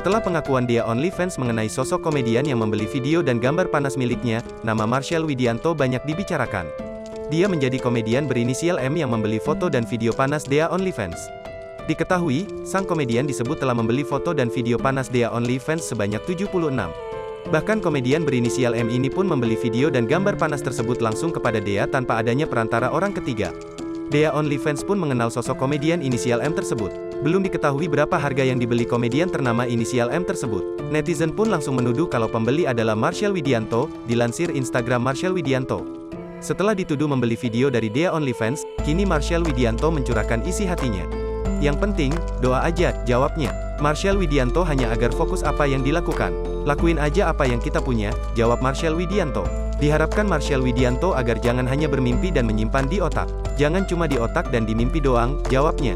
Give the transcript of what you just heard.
Setelah pengakuan Dea OnlyFans mengenai sosok komedian yang membeli video dan gambar panas miliknya, nama Marshell Widianto banyak dibicarakan. Dia menjadi komedian berinisial M yang membeli foto dan video panas Dea OnlyFans. Diketahui, sang komedian disebut telah membeli foto dan video panas Dea OnlyFans sebanyak 76. Bahkan komedian berinisial M ini pun membeli video dan gambar panas tersebut langsung kepada Dea tanpa adanya perantara orang ketiga. Dea OnlyFans pun mengenal sosok komedian inisial M tersebut. Belum diketahui berapa harga yang dibeli komedian ternama inisial M tersebut. Netizen pun langsung menuduh kalau pembeli adalah Marshell Widianto, dilansir Instagram Marshell Widianto. Setelah dituduh membeli video dari Dea OnlyFans, kini Marshell Widianto mencurahkan isi hatinya. Yang penting, doa aja, jawabnya. Marshell Widianto hanya agar fokus apa yang dilakukan. Lakuin aja apa yang kita punya, jawab Marshell Widianto. Diharapkan Marshell Widianto agar jangan hanya bermimpi dan menyimpan di otak. Jangan cuma di otak dan di mimpi doang, jawabnya.